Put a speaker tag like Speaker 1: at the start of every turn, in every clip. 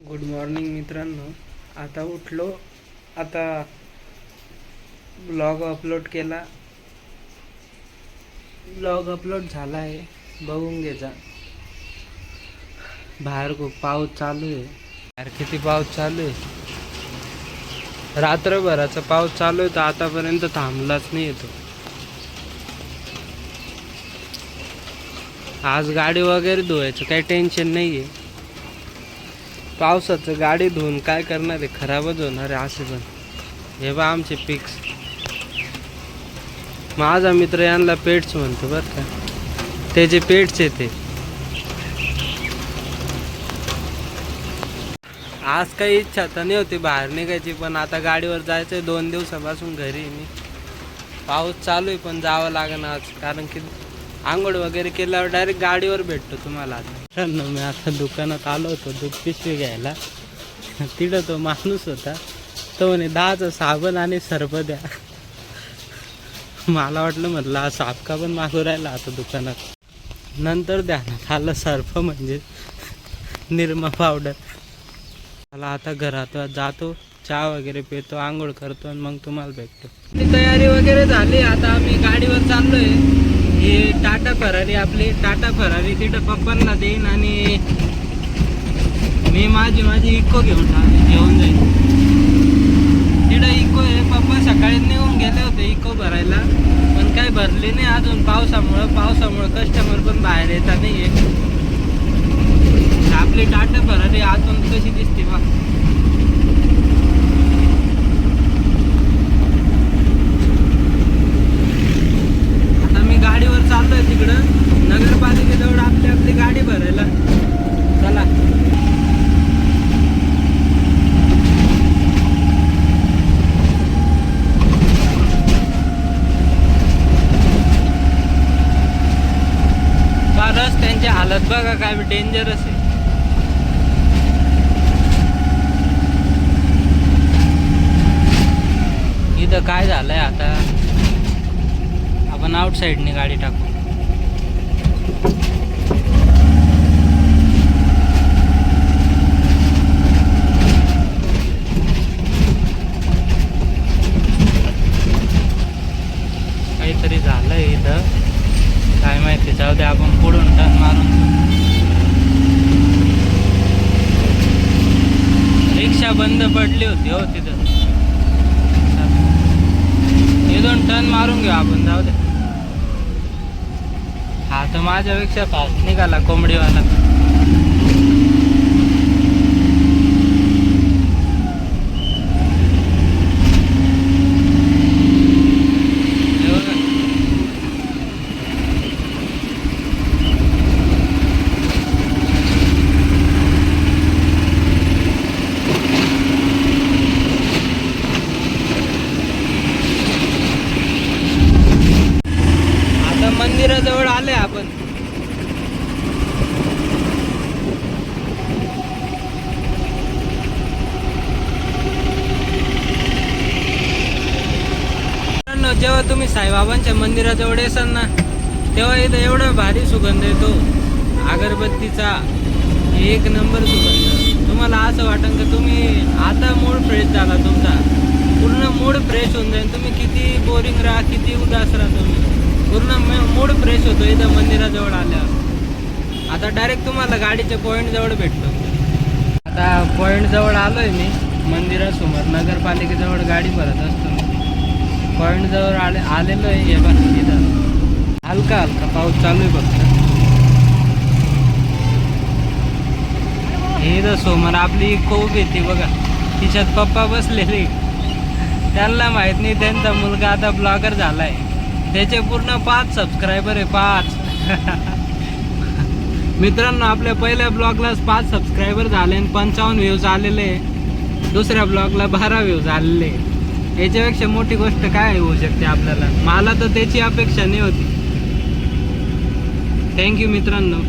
Speaker 1: Good morning मित्रांनो. आता उठलो. आता ब्लॉग अपलोड केला. ब्लॉग अपलोड झाला आहे, बघून घ्यायचा. बाहेर खूप पाऊस चालू आहे. बाहेर किती पाऊस चालू आहे. रात्रभराचा पाऊस चालू आहे तर आतापर्यंत थांबलाच नाही येतो. आज गाडी वगैरे धुवायचं काही टेन्शन नाही आहे. पावसाचं गाडी धुवून काय करणार आहे, खराबच होणार आहे असे. पण हे बा आमचे पिक्स. माझा मित्र यांना पेट्स म्हणतो बरं का, त्याचे पेट्स येते. आज काही इच्छा तर नाही होती बाहेर निघायची, पण आता गाडीवर जायचं आहे. 2 दिवसापासून घरी आहे मी. पाऊस चालू आहे पण जावं लागेल आज, कारण की आंघोळ वगैरे केल्यावर डायरेक्ट गाडीवर भेटतो तुम्हाला. आता मी आता दुकानात आलो होतो दूध पिशवी घ्यायला. तिथं तो माणूस होता, तो म्हणे 10चं साबण आणि सर्फ द्या. मला वाटलं म्हटलं हा साप का पण मागू राहिला आता दुकानात. नंतर ध्यानात आलं सर्फ म्हणजे निरमा पावडर. मला आता घरात जातो, चहा वगैरे पितो, आंघोळ करतो आणि मग तुम्हाला भेटतो. तयारी वगैरे झाली. आता आम्ही गाडीवर चाललोय. ही टाटा फरारी, आपली टाटा फरारी तिथं पप्पांना देईन आणि मी माझी इको घेऊन जाईन. तिथं इको आहे. पप्पा सकाळी निघून गेले होते इको भरायला, पण काही भरली नाही अजून पावसामुळं कस्टमर पण बाहेर येतात नाही आहे. आपली टाटा फरारी आतून कशी दिसते बा. आता मी गाडीवर चाललोय तिकडं नगरपालिकेजवळ आपली गाडी भरायला. चला. रस्त्यांची हालत बघा काय डेंजरस आहे. इथं काय झालंय आता, आपण आउटसाईडने गाडी टाकू. काहीतरी झालंय इथं, काय माहिती. जाऊ दे, आपण पुढून टर्न मारून. रिक्षा बंद पडली होती हो तिथं. इथून टर्न मारून घेऊ आपण, जाऊ दे. हा तर माझ्यापेक्षा फास्ट निघाला कोंबडीवाला. मंदिराजवळ आले आपण. जेव्हा तुम्ही साईबाबांच्या मंदिराजवळ येसाल ना, तेव्हा इथं एवढा भारी सुगंध येतो अगरबत्तीचा. एक नंबर सुगंध. तुम्हाला असं वाटेल की तुम्ही आता मूड फ्रेश झाला तुमचा, पूर्ण मूड फ्रेश होऊन जाईल. तुम्ही किती बोरिंग राहा, किती उदास राहा, तुम्ही पूर्ण मूड फ्रेश होतो इथं मंदिराजवळ आल्यावर. आता डायरेक्ट तुम्हाला गाडीच्या पॉईंट जवळ भेटतो. आता पॉईंट जवळ आलोय मी मंदिरासमोर. नगरपालिकेजवळ गाडी भरत असतो मी. पॉईंट जवळ आलेलो आहे. हे बघ इथं हलका हलका पाऊस चालू आहे फक्त. हे इथं समोर आपली इको उभी येते बघा, तिच्यात पप्पा बसलेले. त्यांना माहित नाही त्यांचा मुलगा आता ब्लॉगर झालाय. त्याचे पूर्ण 5 सबस्क्रायबर आहे, 5. मित्रांनो, आपल्या पहिल्या ब्लॉगलाच 5 सबस्क्रायबर झाले आणि 55 व्ह्यूज आलेले. दुसऱ्या ब्लॉगला 12 व्ह्यूज आलेले. याच्यापेक्षा मोठी गोष्ट काय होऊ शकते आपल्याला. मला तर त्याची अपेक्षा नाही होती. थँक्यू मित्रांनो.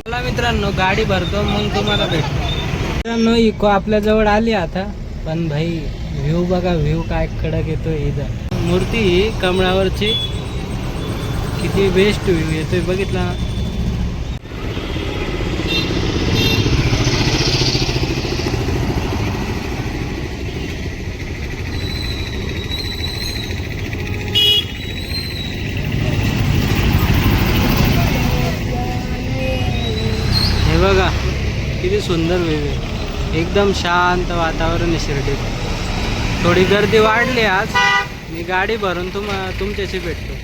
Speaker 1: चला मित्रांनो, गाडी भरतो मग तुम्हाला भेटतो. मित्रांनो, इको आपल्या जवळ आली आता. पण भाई व्ह्यू बघा, व्ह्यू काय कडक येतोय. इथं मूर्ती ही कमळावरची, किती बेस्ट व्ह्यू येतोय बघितला. सुंदर व्ह्यू आहे, एकदम शांत वातावरण आहे शिर्डीत. थोडी गर्दी वाढली आज. मी गाडी भरून तुमच्याशी भेटतो,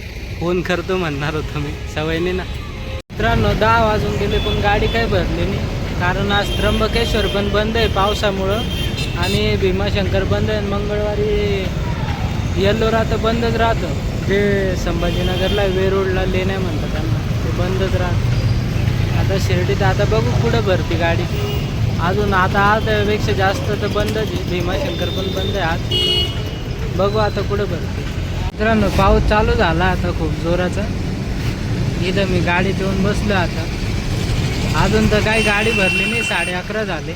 Speaker 1: फोन करतो म्हणणार होतो मी, सवयने ना. मित्रांनो 10 वाजून गेले पण गाडी काही भरली नाही, कारण आज त्र्यंबकेश्वर पण बंद आहे पावसामुळं आणि भीमाशंकर बंद आहे. मंगळवारी येल्लोरा तर बंदच राहतं, जे संभाजीनगरला वेरूळला लेण्या म्हणतात त्यांना, ते बंदच राहतं. आता शिर्डीत आता बघू कुठं भरती गाडी. अजून आता त्यापेक्षा जास्त तर बंदच आहे, भीमाशंकर पण बंद आहे आज. बघू आता कुठं भरती. मित्रांनो पाऊस चालू झाला आता खूप जोराचा. इथं मी गाडीत येऊन बसलो आता. अजून तर काही गाडी भरली नाही, 11:30 झाले.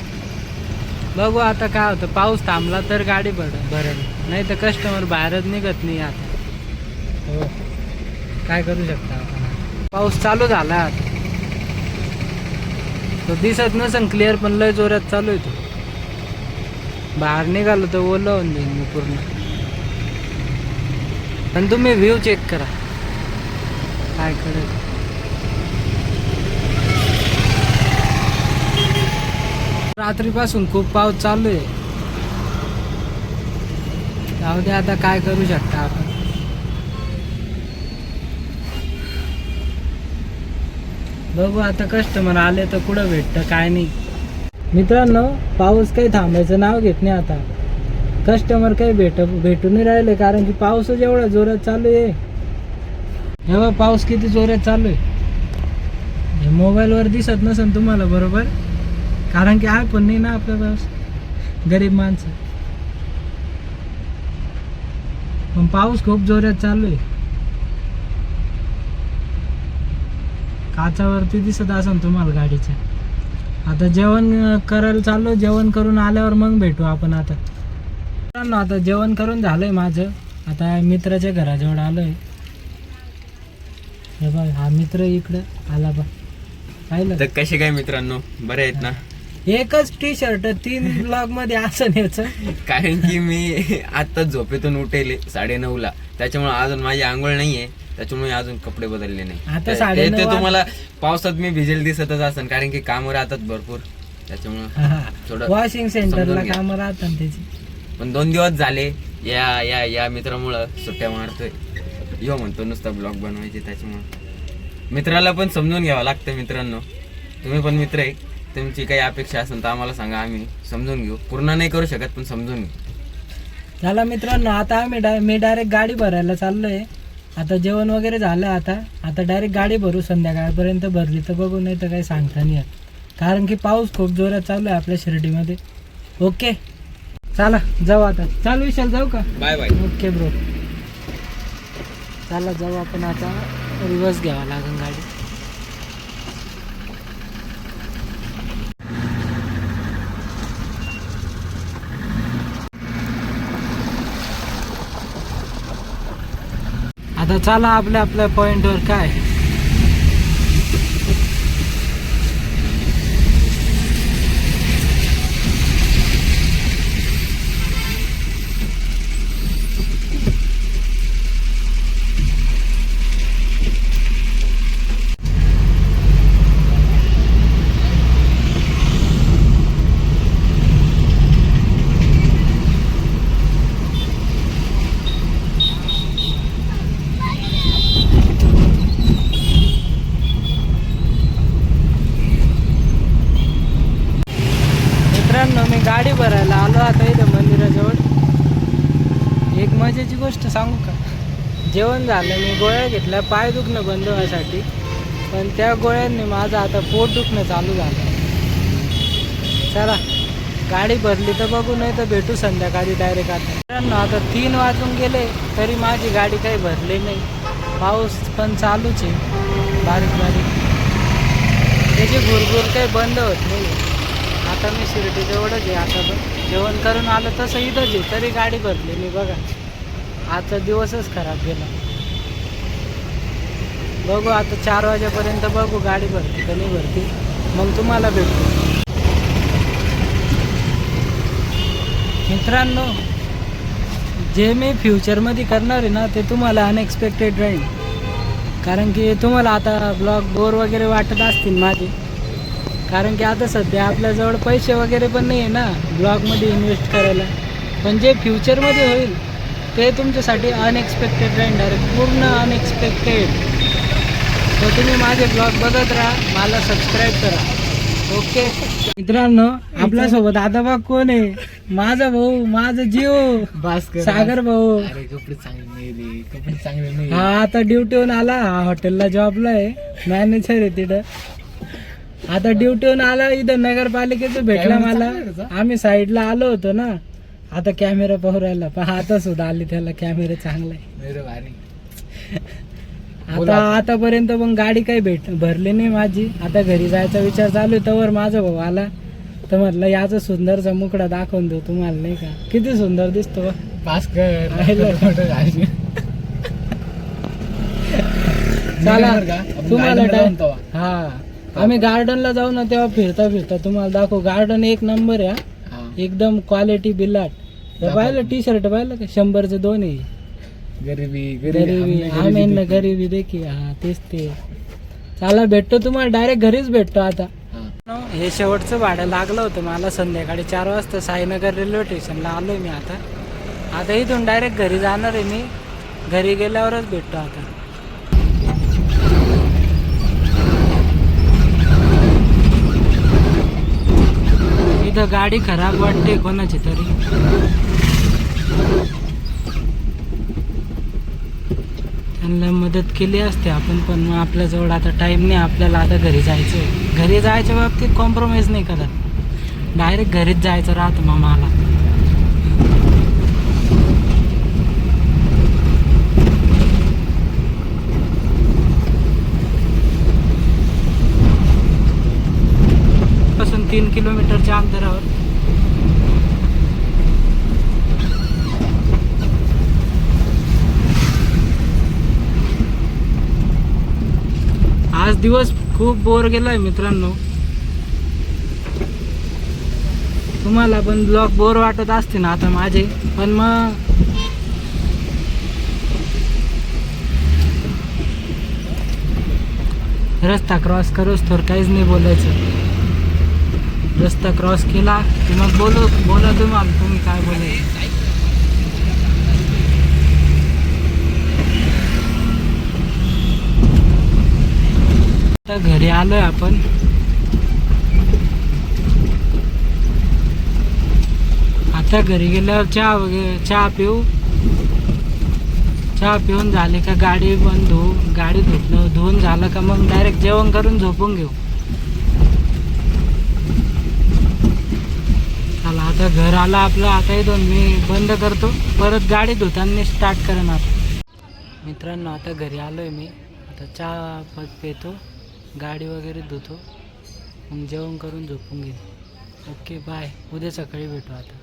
Speaker 1: बघू आता काय होतं, पाऊस थांबला तर गाडी भरेल, नाही तर कस्टमर बाहेरच निघत नाही आता. हो काय करू शकता आपण. पाऊस चालू झाला आता, तो दिसत नसेल क्लिअर पण लय जोरात चालू आहे तो. बाहेर निघालो तर ओलं होऊन जाईल मी पूर्ण. पण तुम्ही व्ह्यू चेक करा काय करेल. रात्रीपासून खूप पाऊस चालू आहे. जाऊ दे आता काय करू शकता आपण. बघू आता कस्टमर आले तर कुठं भेटतं काय नाही. मित्रांनो पाऊस काही थांबायचं नाव घेत नाही आता. कस्टमर काही भेटून नाही राहिले, कारण की पाऊसच एवढा जोरात चालू आहे. एवढा पाऊस किती जोरात चालू आहे हे मोबाईलवर दिसत नसेल तुम्हाला बरोबर, कारण की पण नाही ना आपल्या पाऊस, गरीब माणसं. पण पाऊस खूप जोरात चालू आहे. काचावरती दिसत असेल तुम्हाला गाडीच्या. आता जेवण करायला चाललो, जेवण करून आल्यावर मग भेटू आपण. आता जेवण करून झालंय माझं. आता मित्राच्या घराजवळ आलोय. हे बघ हा मित्र इकडं आला बा, पाहिलं
Speaker 2: तर कसे काय मित्रांनो, बरे आहेत ना.
Speaker 1: एकच टी शर्ट 3 ब्लॉग मध्ये असं न्यायचं,
Speaker 2: कारण की मी आता झोपेतून उठेले 9:30ला, त्याच्यामुळे अजून माझी आंघोळ नाहीये, त्याच्यामुळे अजून कपडे बदलले नाही.
Speaker 1: आता
Speaker 2: ते
Speaker 1: 9:30
Speaker 2: तुम्हाला पावसात मी भिजेल दिसतच असेल, कारण की कामं राहतात भरपूर, त्याच्यामुळे थोडं
Speaker 1: वॉशिंग सेंटरला काम राहतात त्याची.
Speaker 2: पण 2 दिवस झाले या मित्रामुळं सुट्ट्या मारतोय. म्हणतो नुसता ब्लॉग बनवायचे, त्याच्यामुळे मित्राला पण समजून घ्यावं लागतं. मित्रांनो तुम्ही पण मित्र आहे, तुमची काही अपेक्षा असेल तर आम्हाला सांगा, आम्ही समजून घेऊ. पूर्ण नाही करू शकत पण समजून घेऊ.
Speaker 1: चला मित्रांनो आता मी डायरेक्ट गाडी भरायला चाललोय. आता जेवण वगैरे झालं. आता डायरेक्ट गाडी भरू, संध्याकाळपर्यंत भरली तर बघू, नाही तर काही सांगता नाही येत, कारण की पाऊस खूप जोरात चालू आहे आपल्या शिर्डीमध्ये. ओके चला जाऊ आता. चालू विशाल जाऊ का.
Speaker 2: Bye bye.
Speaker 1: ओके ब्रो, चला जाऊ आपण. आता रिवर्स घ्यावा लागेल गाडी. आता चला आपल्या पॉइंटवर. काय मी गाडी भरायला आलो आता इथं मंदिराजवळ. एक मजेची गोष्ट सांगू का. जेवण झालं, मी गोळ्या घेतल्या पाय दुखणं बंद व्हायसाठी, पण त्या गोळ्यांनी माझं आता पोट दुखणं चालू झालं. चला गाडी भरली तर बघू, नाही तर भेटू संध्याकाळी डायरेक्ट. आता 3 वाजून गेले तरी माझी गाडी काही भरली नाही. पाऊस पण चालूच आहे बारीक बारीक, त्याची भुरभुर काही बंद होत नाही. आता मी शिर्डीजवळच आहे. आता पण जेवण करून आलं तसं इथंच आहे, तरी गाडी भरली मी. बघा आजचा दिवसच खराब गेला. बघू आता 4 वाजेपर्यंत बघू गाडी भरती का नाही भरती, मग तुम्हाला भेटू. मित्रांनो जे मी फ्युचरमध्ये करणार आहे ना ते तुम्हाला अनएक्सपेक्टेड राहील, कारण की तुम्हाला आता ब्लॉग बोर वगैरे वाटत असतील माझे, कारण की आता सध्या आपल्याजवळ पैसे वगैरे पण नाही आहे ना ब्लॉगमध्ये इन्व्हेस्ट करायला. पण जे फ्युचरमध्ये होईल ते तुमच्यासाठी अनएक्सपेक्टेड राहील, डायरेक्ट पूर्ण अनएक्सपेक्टेड. तर तुम्ही माझे ब्लॉग बघत राहा, मला सबस्क्राईब करा. ओके मित्रांनो, आपल्यासोबत आता बघ कोण आहे, माझा भाऊ, माझा जीव
Speaker 3: भास्कर
Speaker 1: सागर भाऊ.
Speaker 3: अरे कपडे चांगले नाही रे, कपडे चांगले नाही.
Speaker 1: हा आता ड्युटीहून आला, हा हॉटेलला जॉबला आहे, मॅनेजर आहे तिथं. आता ड्युटीहून आला, इथं नगरपालिकेचं भेटला मला. आम्ही साईडला आलो होतो ना, आता कॅमेरा पाहू राहिला. पण आता सुद्धा आली त्याला कॅमेरा चांगला आहे.
Speaker 3: अरे भारी.
Speaker 1: आता आतापर्यंत मग गाडी काही भरली नाही माझी. आता घरी जायचा विचार चालू आहे, तवर माझा भाऊ आला. तर म्हटलं याचा सुंदरचा मुकडा दाखवून देऊ तुम्हाला, नाही का, किती सुंदर दिसतो बघ.
Speaker 3: भास्कर
Speaker 1: चला तुम्हाला
Speaker 3: जाऊन तेव्हा.
Speaker 1: हा आम्ही गार्डनला जाऊ ना, तेव्हा फिरता फिरता तुम्हाला दाखवू. गार्डन एक नंबर आहे हा. एकदम क्वालिटी बिलाट. हे पाहिलं टी शर्ट पाहिलं का, 100चे 2 आहे.
Speaker 3: गरीबी
Speaker 1: गरीबी आम्ही ना गरीबी देखी. हा तेच ते. चला भेटतो तुम्हाला, डायरेक्ट घरीच भेटतो आता. हे शेवटचं भाडं लागलं होतं मला संध्याकाळी 4 वाजता. साईनगर रेल्वे स्टेशनला आलोय मी आता इथून डायरेक्ट घरी जाणार आहे मी. घरी गेल्यावरच भेटतो आता. इथं गाडी खराब वाटते कोणाची तरी. त्यांना मदत केली असते आपण, पण मग आपल्याजवळ आता टाईम नाही. आपल्याला आता घरी जायचं आहे. घरी जायच्या बाबतीत कॉम्प्रोमाइज नाही करत, डायरेक्ट घरीच जायचं राहतं मग मला. पासून 3 किलोमीटरच्या अंतरावर. आज दिवस खूप बोर गेलाय मित्रांनो. तुम्हाला पण ब्लॉग बोर वाटत असते ना आता माझे, पण मग रस्ता क्रॉस करूच तर काहीच नाही बोलायचं. रस्ता क्रॉस केला की मग बोला तुम्हाला, तुम्ही काय बोलायचं. आता घरी आलोय आपण. आता घरी गेल्यावर चहा पिऊन झाले का गाडी पण गाडी धुवून झालं का मग डायरेक्ट जेवण करून झोपून घेऊ. चला आता घर आला आपलं. आता इथून मी बंद करतो, परत गाडी धुताना स्टार्ट करणार. मित्रांनो आता घरी आलोय मी. आता चहा पितो, गाडी वगैरे धुतो, मग जेवण करून झोपून घेईन. Okay bye. उद्या सकाळी भेटू आता.